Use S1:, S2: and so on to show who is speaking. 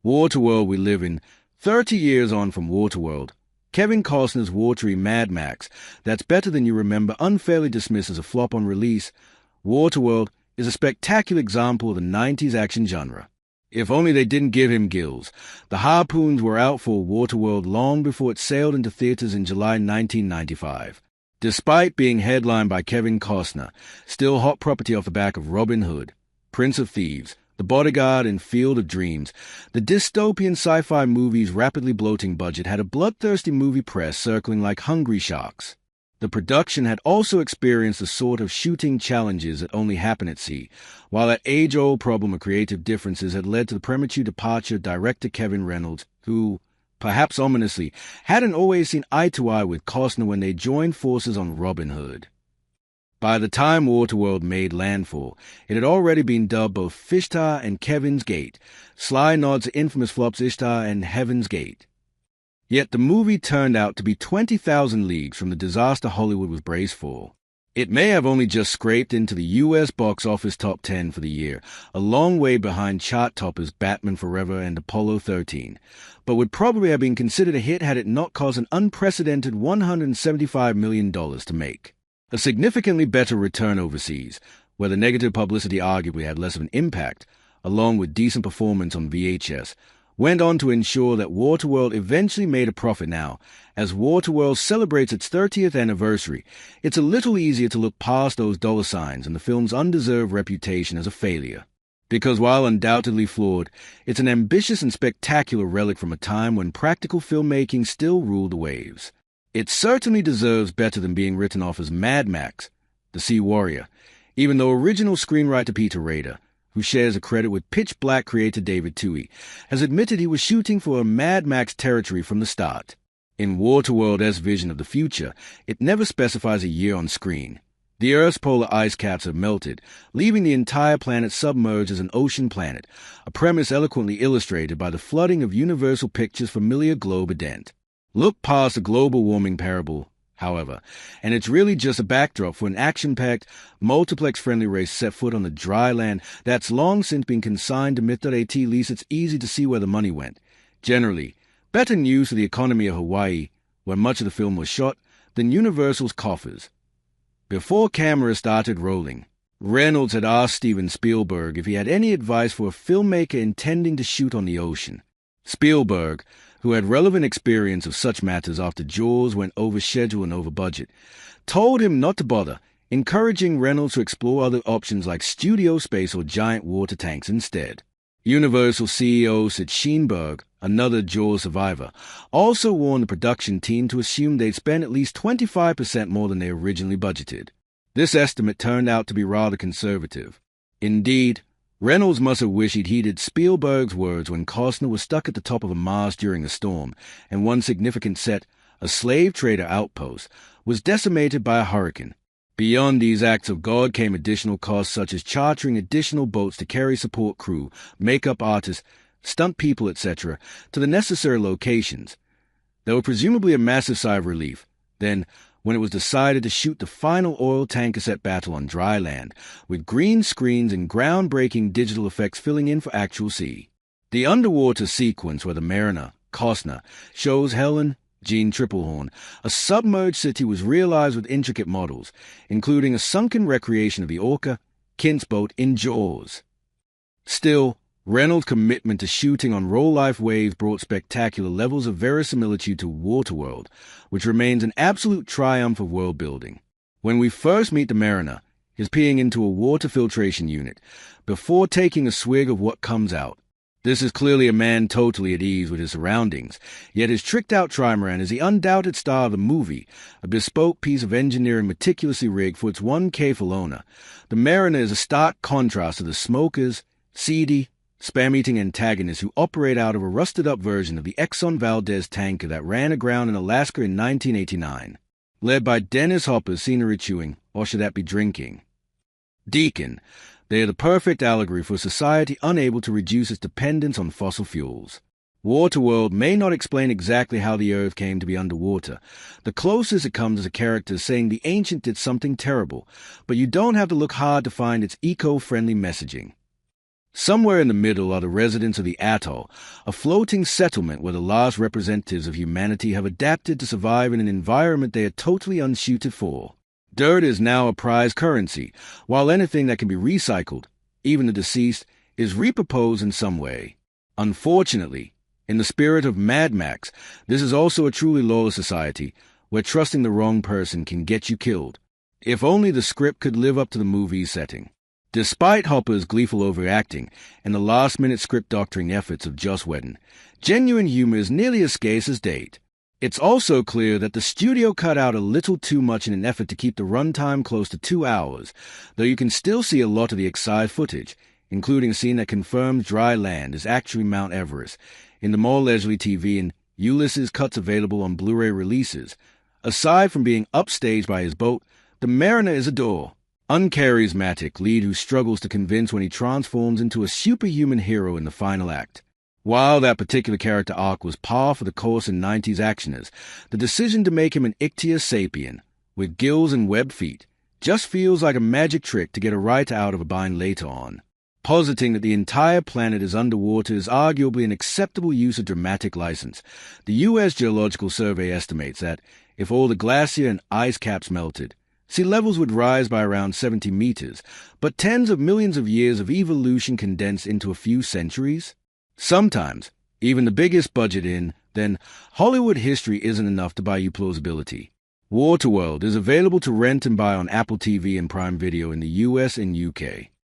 S1: Waterworld we live in, 30 years on from Waterworld. Kevin Costner's watery Mad Max, that's better than you remember, unfairly dismissed as a flop on release. Waterworld is a spectacular example of the 90s action genre. If only they didn't give him gills. The harpoons were out for Waterworld long before it sailed into theaters in July 1995. Despite being headlined by Kevin Costner, still hot property off the back of Robin Hood, Prince of Thieves, The Bodyguard, and Field of Dreams, the dystopian sci-fi movie's rapidly bloating budget had a bloodthirsty movie press circling like hungry sharks. The production had also experienced the sort of shooting challenges that only happen at sea, while that age-old problem of creative differences had led to the premature departure of director Kevin Reynolds, who, perhaps ominously, hadn't always seen eye to eye with Costner when they joined forces on Robin Hood. By the time Waterworld made landfall, it had already been dubbed both Fishtar and Kevin's Gate, sly nods to infamous flops Ishtar and Heaven's Gate. Yet the movie turned out to be 20,000 leagues from the disaster Hollywood was braced for. It may have only just scraped into the U.S. box office top 10 for the year, a long way behind chart toppers Batman Forever and Apollo 13, but would probably have been considered a hit had it not cost an unprecedented $175 million to make. A significantly better return overseas, where the negative publicity arguably had less of an impact, along with decent performance on VHS, went on to ensure that Waterworld eventually made a profit now. As Waterworld celebrates its 30th anniversary, it's a little easier to look past those dollar signs and the film's undeserved reputation as a failure. Because while undoubtedly flawed, it's an ambitious and spectacular relic from a time when practical filmmaking still ruled the waves. It certainly deserves better than being written off as Mad Max, The Sea Warrior, even though original screenwriter Peter Rader, who shares a credit with Pitch Black creator David Twohy, has admitted he was shooting for a Mad Max territory from the start. In Waterworld's vision of the future, it never specifies a year on screen. The Earth's polar ice caps have melted, leaving the entire planet submerged as an ocean planet, a premise eloquently illustrated by the flooding of Universal Pictures' familiar globe a dent. Look past the global warming parable, however, and it's really just a backdrop for an action-packed, multiplex-friendly race set foot on the dry land that's long since been consigned to Myth.at, least it's easy to see where the money went. Generally, better news for the economy of Hawaii, where much of the film was shot, than Universal's coffers. Before cameras started rolling, Reynolds had asked Steven Spielberg if he had any advice for a filmmaker intending to shoot on the ocean. Spielberg, who had relevant experience of such matters after Jaws went over schedule and over budget, told him not to bother, encouraging Reynolds to explore other options like studio space or giant water tanks instead. Universal CEO Sid Sheinberg, another Jaws survivor, also warned the production team to assume they'd spend at least 25% more than they originally budgeted. This estimate turned out to be rather conservative. Indeed, Reynolds must have wished he'd heeded Spielberg's words when Costner was stuck at the top of a mast during a storm, and one significant set, a slave trader outpost, was decimated by a hurricane. Beyond these acts of God came additional costs such as chartering additional boats to carry support crew, makeup artists, stunt people, etc., to the necessary locations. There were presumably a massive sigh of relief. Then, when it was decided to shoot the final oil tanker set battle on dry land, with green screens and groundbreaking digital effects filling in for actual sea. The underwater sequence where the mariner, Costner, shows Helen, Jean Triplehorn, a submerged city was realized with intricate models, including a sunken recreation of the Orca, Kint's boat in Jaws. Still, Reynolds' commitment to shooting on real-life waves brought spectacular levels of verisimilitude to Waterworld, which remains an absolute triumph of world-building. When we first meet the mariner, he's peeing into a water filtration unit, before taking a swig of what comes out. This is clearly a man totally at ease with his surroundings, yet his tricked-out trimaran is the undoubted star of the movie, a bespoke piece of engineering meticulously rigged for its 1K owner. The mariner is a stark contrast to the smokers, seedy, spam-eating antagonists who operate out of a rusted-up version of the Exxon Valdez tanker that ran aground in Alaska in 1989, led by Dennis Hopper's scenery chewing, or should that be drinking, Deacon. They are the perfect allegory for a society unable to reduce its dependence on fossil fuels. Waterworld may not explain exactly how the Earth came to be underwater. The closest it comes is a character saying the ancient did something terrible, but you don't have to look hard to find its eco-friendly messaging. Somewhere in the middle are the residents of the atoll, a floating settlement where the last representatives of humanity have adapted to survive in an environment they are totally unsuited for. Dirt is now a prized currency, while anything that can be recycled, even the deceased, is repurposed in some way. Unfortunately, in the spirit of Mad Max, this is also a truly lawless society, where trusting the wrong person can get you killed. If only the script could live up to the movie's setting. Despite Hopper's gleeful overacting and the last-minute script-doctoring efforts of Joss Whedon, genuine humor is nearly as scarce as date. It's also clear that the studio cut out a little too much in an effort to keep the runtime close to 2 hours, though you can still see a lot of the excised footage, including a scene that confirms dry land is actually Mount Everest, in the more leisurely TV and Ulysses cuts available on Blu-ray releases. Aside from being upstaged by his boat, the Mariner is a door. Uncharismatic lead who struggles to convince when he transforms into a superhuman hero in the final act. While that particular character arc was par for the course in 90s actioners, the decision to make him an ichthyosaur sapien, with gills and webbed feet, just feels like a magic trick to get a writer out of a bind later on. Positing that the entire planet is underwater is arguably an acceptable use of dramatic license. The U.S. Geological Survey estimates that, if all the glacier and ice caps melted, sea levels would rise by around 70 meters, but tens of millions of years of evolution condensed into a few centuries? Sometimes, even the biggest budget then Hollywood history isn't enough to buy you plausibility. Waterworld is available to rent and buy on Apple TV and Prime Video in the US and UK.